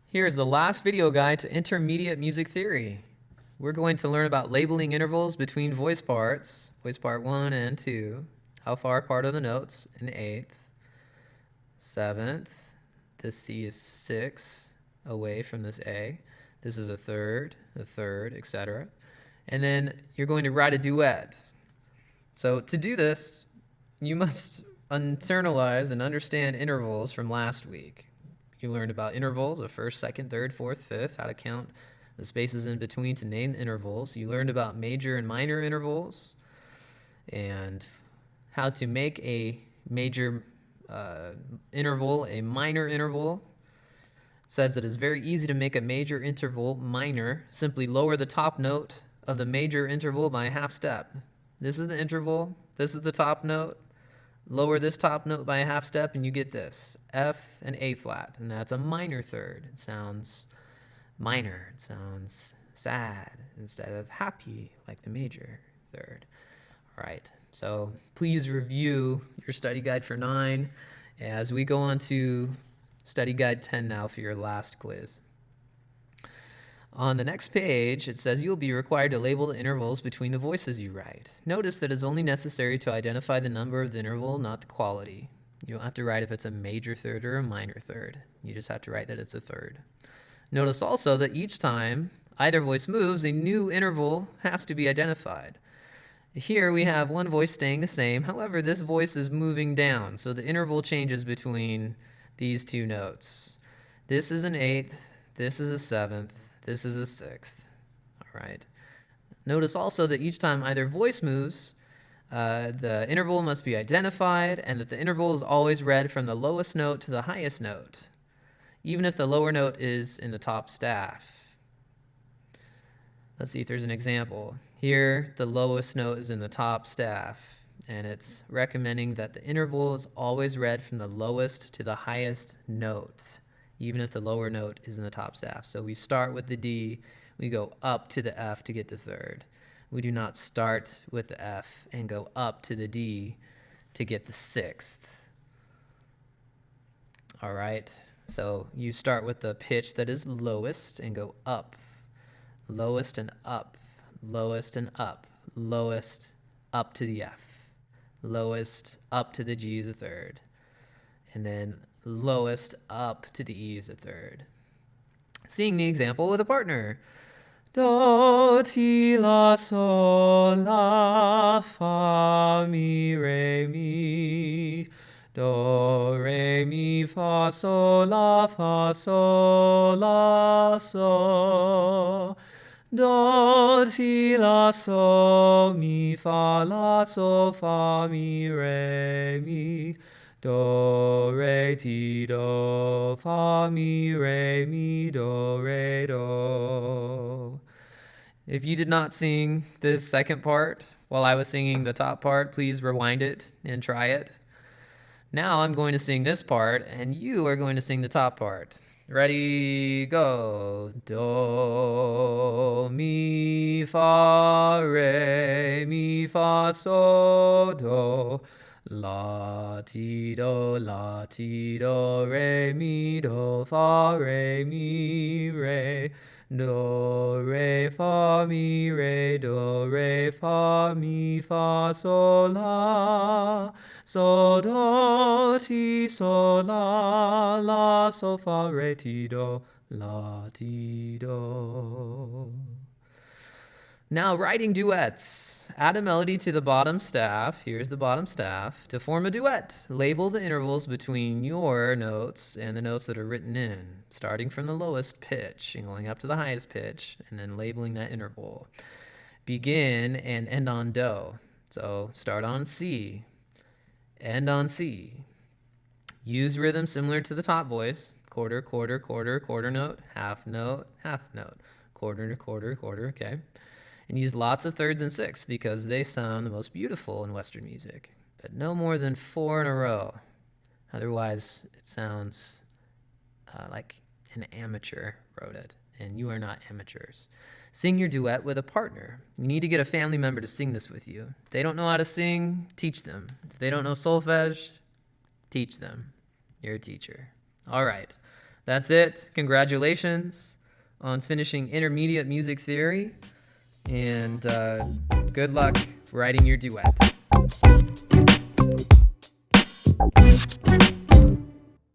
Here is the last video guide to intermediate music theory. We're going to learn about labeling intervals between voice parts, voice part 1 and 2, how far apart are the notes, an eighth, seventh, this C is 6 away from this A, this is a third, etc. And then you're going to write a duet. So to do this, you must internalize and understand intervals from last week. You learned about intervals of first, second, third, fourth, fifth, how to count the spaces in between to name intervals. You learned about major and minor intervals and how to make a major interval a minor interval. It says that it's very easy to make a major interval minor. Simply lower the top note of the major interval by a half step. This is the interval. This is the top note. Lower this top note by a half step and you get this, F and A flat, and that's a minor third. It sounds minor, it sounds sad instead of happy like the major third. All right, so please review your study guide for 9 as we go on to study guide 10 now for your last quiz. On the next page, it says you'll be required to label the intervals between the voices you write. Notice that it's only necessary to identify the number of the interval, not the quality. You don't have to write if it's a major third or a minor third. You just have to write that it's a third. Notice also that each time either voice moves, a new interval has to be identified. Here we have one voice staying the same. However, this voice is moving down, so the interval changes between these two notes. This is an eighth, this is a seventh, this is a sixth. All right. Notice also that each time either voice moves, the interval must be identified, and that the interval is always read from the lowest note to the highest note, even if the lower note is in the top staff. Let's see if there's an example. Here, the lowest note is in the top staff, and it's recommending that the interval is always read from the lowest to the highest note, even if the lower note is in the top staff. So we start with the D, we go up to the F to get the third. We do not start with the F and go up to the D to get the sixth. All right, so you start with the pitch that is lowest and go up, lowest and up, lowest and up, lowest up to the F, lowest up to the G is a third, and then lowest up to the E is a third. Sing the example with a partner. Do, ti, la, sol, la, fa, mi, re, mi. Do, re, mi, fa, sol, la, so. Do, ti, la, so, mi, fa, la, so, fa, mi, re, mi. Do, re, ti, do, fa, mi, re, do. If you did not sing this second part while I was singing the top part, please rewind it and try it. Now I'm going to sing this part, and you are going to sing the top part. Ready, go. Do, mi, fa, re, mi, fa, so, do. La, ti, do, re, mi, do, fa, re, mi, re. Do, re, fa, mi, re, do, re, fa, mi, fa, sol, la. So, do, ti, sol, la, so, fa, re, ti, do, la, ti, do. Now, writing duets. Add a melody to the bottom staff. Here's the bottom staff. To form a duet, label the intervals between your notes and the notes that are written in, starting from the lowest pitch and going up to the highest pitch, and then labeling that interval. Begin and end on Do. So start on C, end on C. Use rhythm similar to the top voice. Quarter, quarter, quarter, quarter note, half note, quarter, quarter, quarter, okay? And use lots of thirds and sixths because they sound the most beautiful in Western music, but no more than 4 in a row. Otherwise, it sounds like an amateur wrote it, and you are not amateurs. Sing your duet with a partner. You need to get a family member to sing this with you. If they don't know how to sing, teach them. If they don't know solfege, teach them. You're a teacher. All right. That's it. Congratulations on finishing intermediate music theory, and good luck writing your duet.